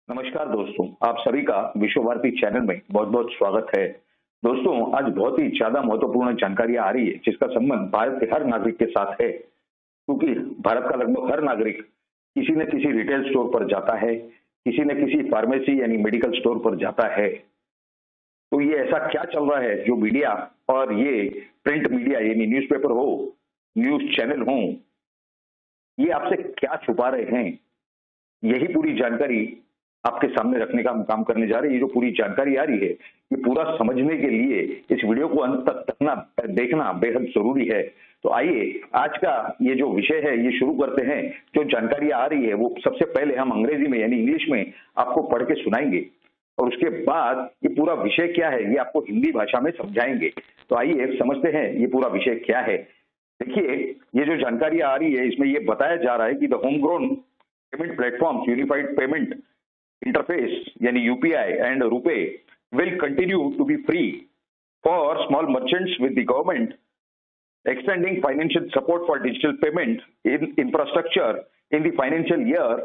नमस्कार दोस्तों, आप सभी का विश्व भारती चैनल में बहुत बहुत स्वागत है। दोस्तों, आज बहुत ही ज्यादा महत्वपूर्ण जानकारियां आ रही है जिसका संबंध भारत के हर नागरिक के साथ है, क्योंकि भारत का लगभग हर नागरिक किसी न किसी रिटेल स्टोर पर जाता है, किसी न किसी फार्मेसी यानी मेडिकल स्टोर पर जाता है। तो ये ऐसा क्या चल रहा है जो मीडिया और ये प्रिंट मीडिया यानी न्यूज़पेपर हो, न्यूज चैनल हो, ये आपसे क्या छुपा रहे हैं, यही पूरी जानकारी आपके सामने रखने का हम काम करने जा रहे हैं। ये जो पूरी जानकारी आ रही है, ये पूरा समझने के लिए इस वीडियो को अंत तक देखना बेहद जरूरी है। तो आइए आज का ये जो विषय है ये शुरू करते हैं। जो जानकारी आ रही है वो सबसे पहले हम अंग्रेजी में यानी इंग्लिश में आपको पढ़ के सुनाएंगे और उसके बाद ये पूरा विषय क्या है ये आपको हिंदी भाषा में समझाएंगे। तो आइए समझते हैं ये पूरा विषय क्या है। देखिए, ये जो जानकारी आ रही है इसमें ये बताया जा रहा है कि the home grown payment platforms unified payment interface यानी UPI and RuPay will continue to be free for small merchants, with the government extending financial support for digital payment in infrastructure in the financial year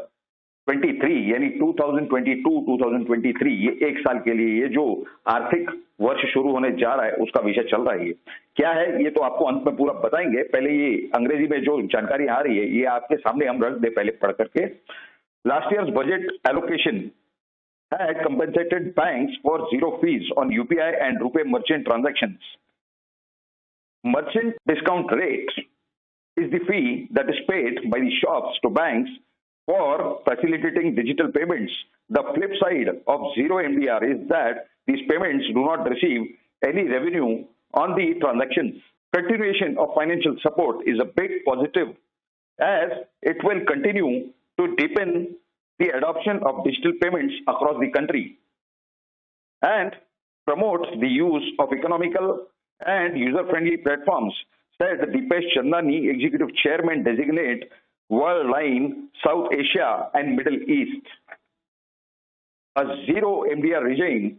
23 यानी 2022-2023 ये एक साल के लिए ये जो आर्थिक वर्ष शुरू होने जा रहा है उसका विषय चल रहा है। ये क्या है ये तो आपको अंत में पूरा बताएंगे। पहले ये अंग्रेजी में जो जानकारी आ रही है ये आपके सामने हम रख दे पहले पढ़ करके। Last year's budget allocation had compensated banks for zero fees on UPI and RuPay merchant transactions. Merchant discount rate is the fee that is paid by the shops to banks for facilitating digital payments. The flip side of zero MDR is that these payments do not receive any revenue on the transactions. Continuation of financial support is a big positive as it will continue to deepen the adoption of digital payments across the country and promote the use of economical and user-friendly platforms, said Deepesh Chandani, Executive Chairman Designate, Worldline, South Asia and Middle East. A zero MDR regime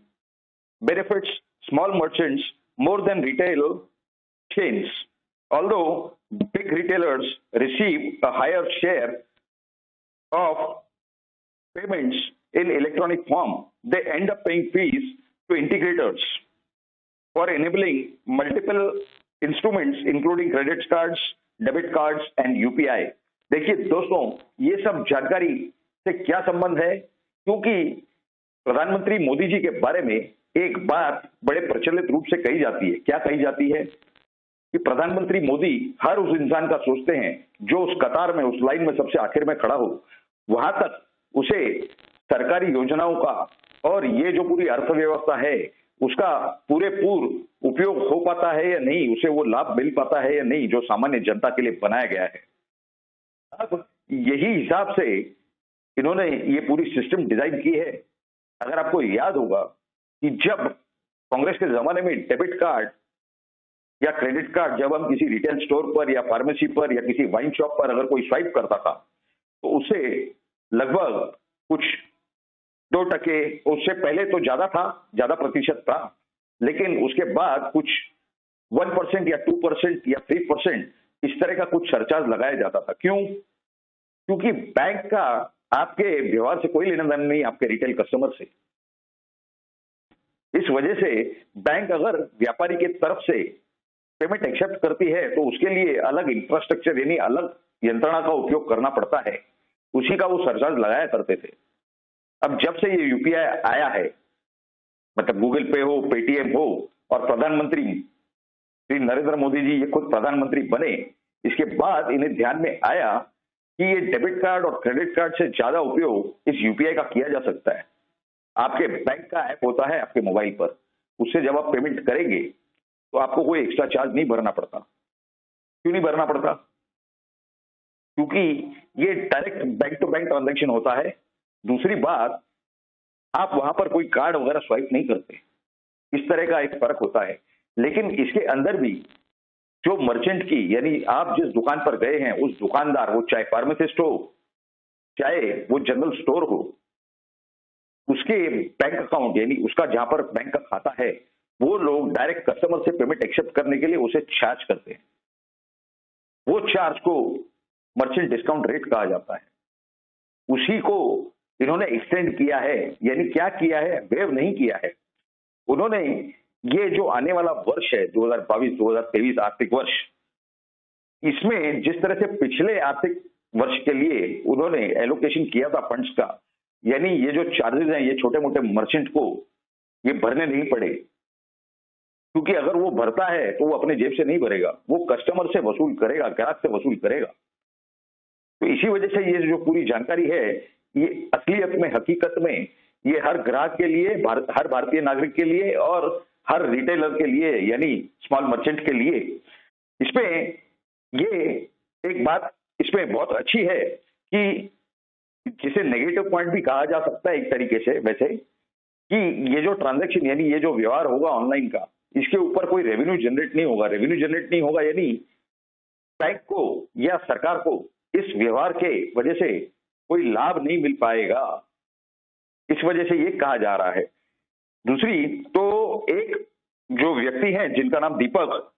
benefits small merchants more than retail chains. Although big retailers receive a higher share of payments in electronic form, they end up paying fees to integrators for enabling multiple instruments including credit cards, debit cards and UPI. देखिए दोस्तों, ये सब जानकारी से क्या संबंध है, क्योंकि प्रधानमंत्री मोदी जी के बारे में एक बात बड़े प्रचलित रूप से कही जाती है। क्या कही जाती है कि प्रधानमंत्री मोदी हर उस इंसान का सोचते हैं जो उस कतार में उस लाइन में सबसे आखिर में खड़ा हो, वहां तक उसे सरकारी योजनाओं का और ये जो पूरी अर्थव्यवस्था है उसका पूरेपूर उपयोग हो पाता है या नहीं, उसे वो लाभ मिल पाता है या नहीं जो सामान्य जनता के लिए बनाया गया है। अब यही हिसाब से इन्होंने ये पूरी सिस्टम डिजाइन की है। अगर आपको याद होगा कि जब कांग्रेस के जमाने में डेबिट कार्ड या क्रेडिट कार्ड जब हम किसी रिटेल स्टोर पर या फार्मेसी पर या किसी वाइन शॉप पर अगर कोई स्वाइप करता था तो उसे लगभग कुछ 2%, उससे पहले तो ज्यादा था, ज्यादा प्रतिशत था, लेकिन उसके बाद कुछ 1% या 2% या 3% इस तरह का कुछ सरचार्ज लगाया जाता था। क्यों? क्योंकि बैंक का आपके व्यवहार से कोई लेना देना नहीं, आपके रिटेल कस्टमर से। इस वजह से बैंक अगर व्यापारी के तरफ से पेमेंट एक्सेप्ट करती है तो उसके लिए अलग इंफ्रास्ट्रक्चर यानी अलग यंत्रणा का उपयोग करना पड़ता है, उसी का वो सरचार्ज लगाया करते थे। अब जब से ये यूपीआई आया है, मतलब गूगल पे हो, पेटीएम हो, और प्रधानमंत्री श्री नरेंद्र मोदी जी ये खुद प्रधानमंत्री बने, इसके बाद इन्हें ध्यान में आया कि ये डेबिट कार्ड और क्रेडिट कार्ड से ज्यादा उपयोग इस यूपीआई का किया जा सकता है। आपके बैंक का ऐप होता है आपके मोबाइल पर, उससे जब आप पेमेंट करेंगे तो आपको कोई एक्स्ट्रा चार्ज नहीं भरना पड़ता। क्यों नहीं भरना पड़ता? क्योंकि ये direct bank to bank transaction होता है। दूसरी बात, आप वहां पर कोई कार्ड वगैरह स्वाइप नहीं करते, इस तरह का एक फर्क होता है। लेकिन इसके अंदर भी जो मर्चेंट की यानी आप जिस दुकान पर गए हैं उस दुकानदार, वो चाहे फार्मासिस्ट हो चाहे वो जनरल स्टोर हो, उसके बैंक अकाउंट यानी उसका जहां पर बैंक का खाता है, वो लोग डायरेक्ट कस्टमर से पेमेंट एक्सेप्ट करने के लिए उसे चार्ज करते हैं। वो चार्ज को मर्चेंट डिस्काउंट रेट कहा जाता है। उसी को इन्होंने एक्सटेंड किया है, यानी क्या किया है, वेव नहीं किया है। उन्होंने ये जो आने वाला वर्ष है 2022-2023 आर्थिक वर्ष, इसमें जिस तरह से पिछले आर्थिक वर्ष के लिए उन्होंने एलोकेशन किया था फंड्स का, यानी ये जो चार्जेस हैं ये छोटे मोटे मर्चेंट को ये भरने नहीं पड़े, क्योंकि अगर वो भरता है तो वो अपने जेब से नहीं भरेगा, वो कस्टमर से वसूल करेगा, ग्राहक से वसूल करेगा। तो इसी वजह से ये जो पूरी जानकारी है ये असलियत में, हकीकत में ये हर ग्राहक के लिए, हर भारतीय नागरिक के लिए और हर रिटेलर के लिए, यानी स्मॉल मर्चेंट के लिए। इसमें ये एक बात इसमें बहुत अच्छी है कि जिसे नेगेटिव पॉइंट भी कहा जा सकता है एक तरीके से वैसे, कि ये जो ट्रांजैक्शन यानी ये जो व्यवहार होगा ऑनलाइन का, इसके ऊपर कोई रेवेन्यू जनरेट नहीं होगा। रेवेन्यू जनरेट नहीं होगा यानी बैंक को या सरकार को इस व्यवहार के वजह से कोई लाभ नहीं मिल पाएगा, इस वजह से ये कहा जा रहा है। दूसरी तो एक जो व्यक्ति हैं जिनका नाम दीपक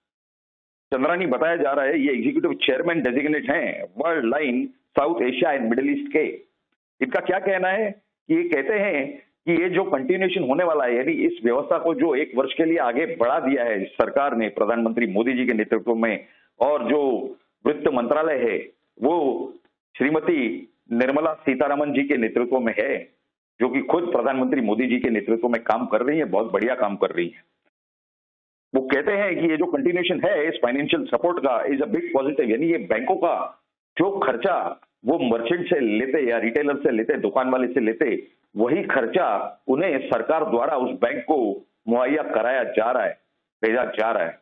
चंद्रानी बताया जा रहा है, ये एग्जीक्यूटिव चेयरमैन डेजिग्नेट हैं world line south Asia and middle east के। इनका क्या कहना है कि ये कहते हैं कि ये जो कंटिन्यूएशन होने वाला है, यानी इस व्यवस्था को जो एक वर्ष के लिए आगे बढ़ा दिया है सरकार ने प्रधानमंत्री मोदी जी के नेतृत्व में, और जो वित्त मंत्रालय है वो श्रीमती निर्मला सीतारमन जी के नेतृत्व में है, जो कि खुद प्रधानमंत्री मोदी जी के नेतृत्व में काम कर रही है, बहुत बढ़िया काम कर रही है। वो कहते हैं कि ये जो कंटिन्यूएशन है इस फाइनेंशियल सपोर्ट का इज अ बिग पॉजिटिव, यानी ये बैंकों का जो खर्चा वो मर्चेंट से लेते या रिटेलर से लेते, दुकान वाले से लेते, वही खर्चा उन्हें सरकार द्वारा उस बैंक को मुहैया कराया जा रहा है, भेजा जा रहा है।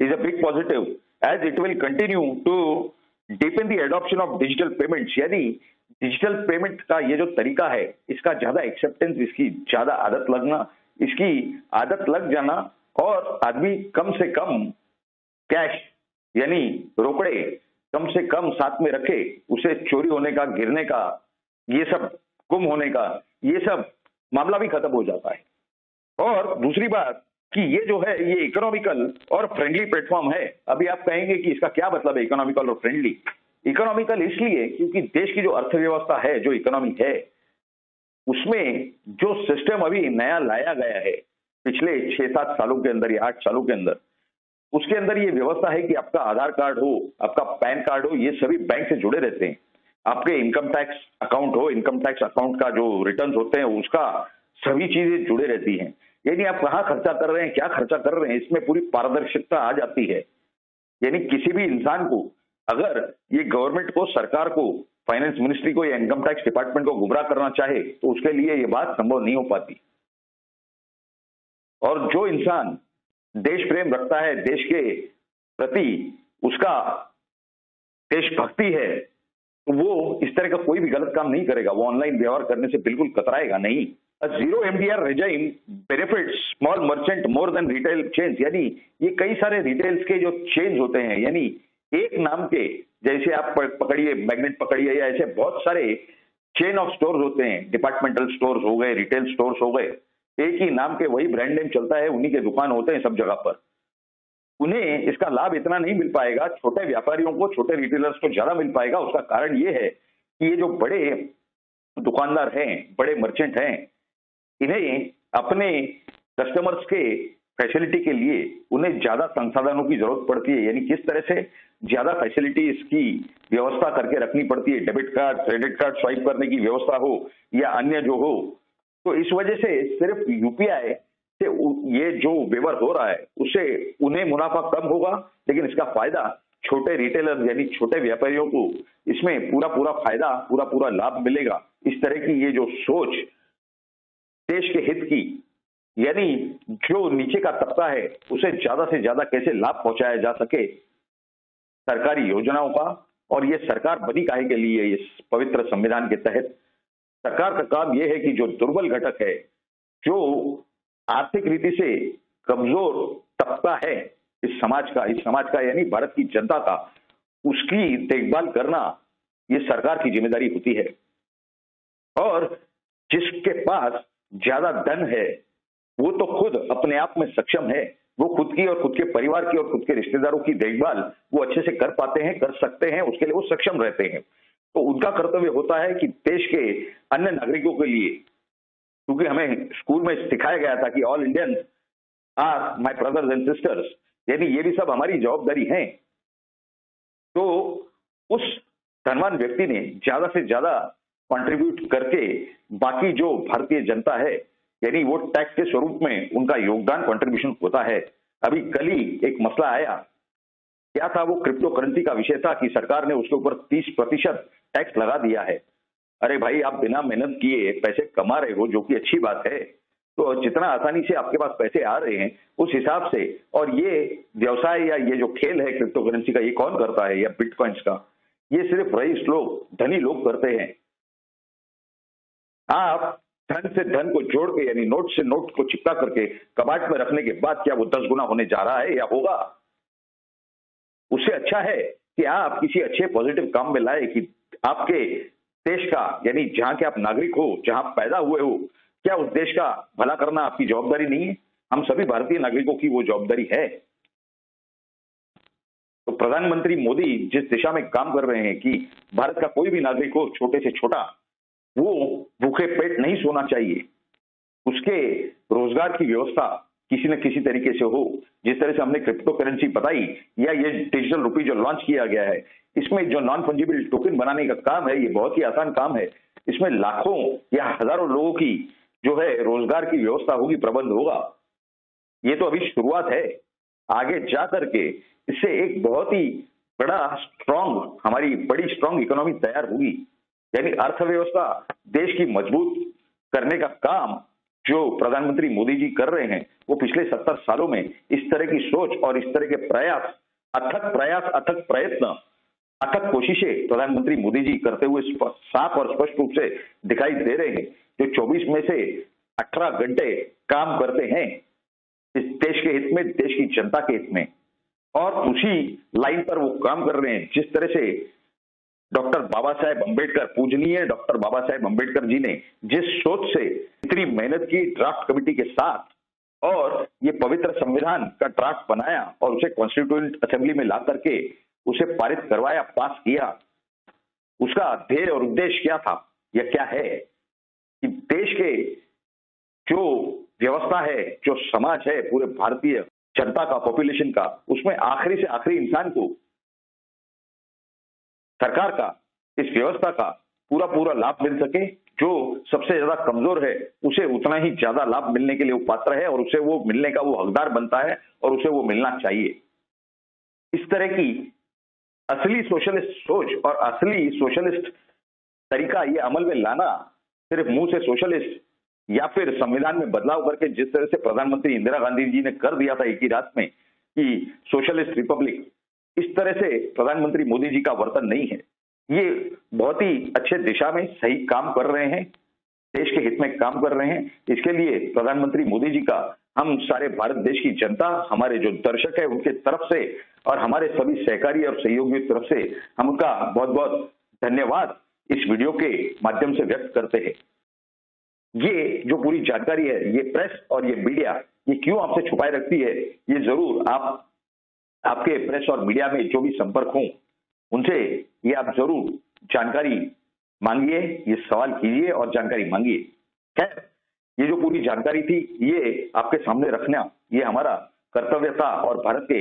Is a big positive as it will continue to deepen the adoption of digital payments, यानी डिजिटल पेमेंट का ये जो तरीका है इसका ज्यादा एक्सेप्टेंस, इसकी ज्यादा आदत लगना, इसकी आदत लग जाना, और आदमी कम से कम कैश यानी रोकड़े कम से कम साथ में रखे, उसे चोरी होने का, गिरने का, ये सब गुम होने का, ये सब मामला भी खत्म हो जाता है। और दूसरी बात कि ये जो है ये इकोनॉमिकल और फ्रेंडली प्लेटफॉर्म है। अभी आप कहेंगे कि इसका क्या मतलब है इकोनॉमिकल और फ्रेंडली? इकोनॉमिकल इसलिए क्योंकि देश की जो अर्थव्यवस्था है, जो इकोनॉमी है, उसमें जो सिस्टम अभी नया लाया गया है पिछले 6-7 सालों के अंदर या 8 सालों के अंदर, उसके अंदर ये व्यवस्था है कि आपका आधार कार्ड हो, आपका पैन कार्ड हो, ये सभी बैंक से जुड़े रहते हैं। आपके इनकम टैक्स अकाउंट हो, इनकम टैक्स अकाउंट का जो रिटर्न्स होते हैं उसका सभी चीजें जुड़े रहती हैं। यानी आप कहाँ खर्चा कर रहे हैं, क्या खर्चा कर रहे हैं, इसमें पूरी पारदर्शिता आ जाती है। यानी किसी भी इंसान को अगर ये गवर्नमेंट को, सरकार को, फाइनेंस मिनिस्ट्री को या इनकम टैक्स डिपार्टमेंट को गुमराह करना चाहे तो उसके लिए ये बात संभव नहीं हो पाती। और जो इंसान देश प्रेम रखता है, देश के प्रति उसका देशभक्ति है, तो वो इस तरह का कोई भी गलत काम नहीं करेगा, वो ऑनलाइन व्यवहार करने से बिल्कुल कतराएगा नहीं। Zero MDR regime benefits small merchant more than retail chains, यानी ये कई सारे रिटेल्स के जो चेन्स होते हैं, यानी एक नाम के, जैसे आप पकड़िए मैग्नेट पकड़िए, या ऐसे बहुत सारे चेन ऑफ स्टोर्स होते हैं, डिपार्टमेंटल स्टोर्स हो गए, रिटेल स्टोर्स हो गए, एक ही नाम के वही ब्रांड नेम चलता है, उन्हीं के दुकान होते हैं सब जगह पर। उन्हें इसका लाभ इतना नहीं मिल पाएगा, छोटे व्यापारियों को, छोटे रिटेलर्स को ज्यादा मिल पाएगा। उसका कारण ये है कि ये जो बड़े दुकानदार हैं, बड़े मर्चेंट हैं, इन्हें अपने कस्टमर्स के फैसिलिटी के लिए उन्हें ज्यादा संसाधनों की जरूरत पड़ती है। यानी किस तरह से ज्यादा फैसिलिटी इसकी व्यवस्था करके रखनी पड़ती है, debit card, credit card swipe करने की व्यवस्था हो या अन्य जो हो। तो इस वजह से सिर्फ यूपीआई से ये जो व्यवहार हो रहा है उससे उन्हें मुनाफा कम होगा, लेकिन इसका फायदा छोटे रिटेलर यानी छोटे व्यापारियों को इसमें पूरा पूरा फायदा, पूरा पूरा लाभ मिलेगा। इस तरह की ये जो सोच देश के हित की, यानी जो नीचे का तबका है उसे ज्यादा से ज्यादा कैसे लाभ पहुंचाया जा सके सरकारी योजनाओं का, और ये सरकार बनी काहे के लिए, इस पवित्र संविधान के तहत सरकार का काम यह है कि जो दुर्बल घटक है, जो आर्थिक रीति से कमजोर तबका है इस समाज का यानी भारत की जनता का, उसकी देखभाल करना ये सरकार की जिम्मेदारी होती है। और जिसके पास ज्यादा धन है वो तो खुद अपने आप में सक्षम है, वो खुद की और खुद के परिवार की और खुद के रिश्तेदारों की देखभाल वो अच्छे से कर पाते हैं, कर सकते हैं, उसके लिए वो सक्षम रहते हैं। तो उनका कर्तव्य होता है कि देश के अन्य नागरिकों के लिए, क्योंकि हमें स्कूल में सिखाया गया था कि all Indians are my brothers and sisters, यानी ये भी सब हमारी जवाबदारी है। तो उस धनवान व्यक्ति ने ज्यादा से ज्यादा कंट्रीब्यूट करके बाकी जो भारतीय जनता है, यानी वो टैक्स के स्वरूप में उनका योगदान कंट्रीब्यूशन होता है। अभी कल ही एक मसला आया, क्या था वो, क्रिप्टो करेंसी का विषय था कि सरकार ने उसके ऊपर 30% टैक्स लगा दिया है। अरे भाई, आप बिना मेहनत किए पैसे कमा रहे हो, जो कि अच्छी बात है, तो जितना आसानी से आपके पास पैसे आ रहे हैं उस हिसाब से, और ये व्यवसाय या ये जो खेल है क्रिप्टो करेंसी का, ये कौन करता है, या बिटकॉइंस का, ये सिर्फ रईस लोग, धनी लोग करते हैं। आप धन से धन को जोड़ के, यानी नोट से नोट को चिपका करके कबाड़ में रखने के बाद क्या वो 10 गुना होने जा रहा है या होगा? उससे अच्छा है कि आप किसी अच्छे पॉजिटिव काम में लाए कि आपके देश का, यानी जहां के आप नागरिक हो, जहां पैदा हुए हो, क्या उस देश का भला करना आपकी जवाबदारी नहीं है? हम सभी भारतीय नागरिकों की वो जवाबदारी है। तो प्रधानमंत्री मोदी जिस दिशा में काम कर रहे हैं कि भारत का कोई भी नागरिक हो, छोटे से छोटा, वो भूखे पेट नहीं सोना चाहिए, उसके रोजगार की व्यवस्था किसी न किसी तरीके से हो। जिस तरह से हमने क्रिप्टो करेंसी बताई, या ये डिजिटल रुपी जो लॉन्च किया गया है, इसमें जो नॉन फंजिबल टोकन बनाने का काम है, ये बहुत ही आसान काम है। इसमें लाखों या हजारों लोगों की जो है रोजगार की व्यवस्था होगी, प्रबंध होगा। ये तो अभी शुरुआत है, आगे जा करके इससे एक बहुत ही बड़ा स्ट्रांग, हमारी बड़ी स्ट्रांग इकोनॉमी तैयार होगी। यानी अर्थव्यवस्था देश की मजबूत करने का काम जो प्रधानमंत्री मोदी जी कर रहे हैं, वो पिछले 70 सालों में इस तरह की सोच और इस तरह के प्रयास, अथक प्रयत्न, अथक कोशिशें प्रधानमंत्री मोदी जी करते हुए साफ और स्पष्ट रूप से दिखाई दे रहे हैं। जो 24 में से 18 घंटे काम करते हैं इस देश के हित में, देश की जनता के हित में, और उसी लाइन पर वो काम कर रहे हैं। जिस तरह से डॉक्टर बाबा साहेब अम्बेडकर, पूजनीय डॉक्टर बाबा साहेब अम्बेडकर जी ने जिस सोच से इतनी मेहनत की ड्राफ्ट कमेटी के साथ, और ये पवित्र संविधान का ड्राफ्ट बनाया और उसे कॉन्स्टिट्यूएंट असेंबली में ला करके उसे पारित करवाया, पास किया, उसका ध्येय और उद्देश्य क्या था या क्या है कि देश के जो व्यवस्था है, जो समाज है, पूरे भारतीय जनता का, पॉपुलेशन का, उसमें आखिरी से आखिरी इंसान को सरकार का, इस व्यवस्था का पूरा लाभ मिल सके। जो सबसे ज्यादा कमजोर है उसे उतना ही ज्यादा लाभ मिलने के लिए वो पात्र है, और उसे वो मिलने का वो हकदार बनता है, और उसे वो मिलना चाहिए। इस तरह की असली सोशलिस्ट सोच और असली सोशलिस्ट तरीका ये अमल में लाना, सिर्फ मुंह से सोशलिस्ट या फिर संविधान में बदलाव करके, जिस तरह से प्रधानमंत्री इंदिरा गांधी जी ने कर दिया था एक ही रात में कि सोशलिस्ट रिपब्लिक, इस तरह से प्रधानमंत्री मोदी जी का वर्तन नहीं है। ये बहुत ही अच्छे दिशा में सही काम कर रहे हैं, देश के हित में काम कर रहे हैं। इसके लिए प्रधानमंत्री मोदी जी का हम सारे भारत देश की जनता, हमारे जो दर्शक है उनके तरफ से, और हमारे सभी सहकारी और सहयोगियों की तरफ से हम उनका बहुत बहुत धन्यवाद इस वीडियो के माध्यम से व्यक्त करते हैं। ये जो पूरी जानकारी है, ये प्रेस और ये मीडिया ये क्यों आपसे छुपाए रखती है, ये जरूर आपके प्रेस और मीडिया में जो भी संपर्क हों उनसे ये आप जरूर जानकारी मांगिए, ये सवाल कीजिए और जानकारी मांगिए। खैर, ये जो पूरी जानकारी थी ये आपके सामने रखना ये हमारा कर्तव्य था, और भारत के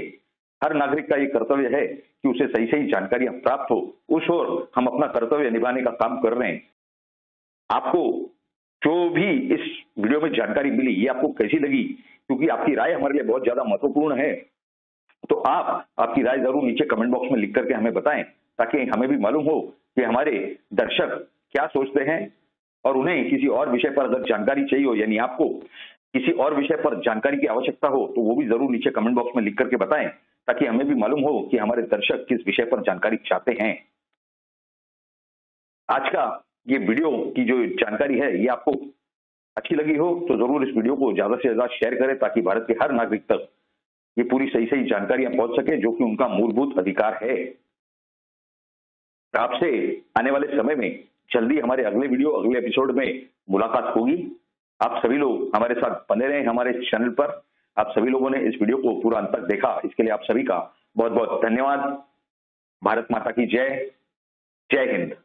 हर नागरिक का ये कर्तव्य है कि उसे सही सही जानकारियां प्राप्त हो। उस ओर हम अपना कर्तव्य निभाने का काम कर रहे हैं। आपको जो भी इस वीडियो में जानकारी मिली, ये आपको कैसी लगी, क्योंकि आपकी राय हमारे लिए बहुत ज्यादा महत्वपूर्ण है, तो आपकी राय जरूर नीचे कमेंट बॉक्स में लिख करके हमें बताएं, ताकि हमें भी मालूम हो कि हमारे दर्शक क्या सोचते हैं, और उन्हें किसी और विषय पर अगर जानकारी चाहिए हो, यानी आपको किसी और विषय पर जानकारी की आवश्यकता हो, तो वो भी जरूर नीचे कमेंट बॉक्स में लिख करके बताएं, ताकि हमें भी मालूम हो कि हमारे दर्शक किस विषय पर जानकारी चाहते हैं। आज का ये वीडियो की जो जानकारी है ये आपको अच्छी लगी हो तो जरूर इस वीडियो को ज्यादा से ज्यादा शेयर करें, ताकि भारत के हर नागरिक तक ये पूरी सही सही जानकारियां पहुंच सके, जो कि उनका मूलभूत अधिकार है। आपसे आने वाले समय में जल्दी हमारे अगले वीडियो, अगले एपिसोड में मुलाकात होगी। आप सभी लोग हमारे साथ बने रहें हमारे चैनल पर। आप सभी लोगों ने इस वीडियो को पूरा अंत तक देखा, इसके लिए आप सभी का बहुत बहुत धन्यवाद। भारत माता की जय। जय हिंद।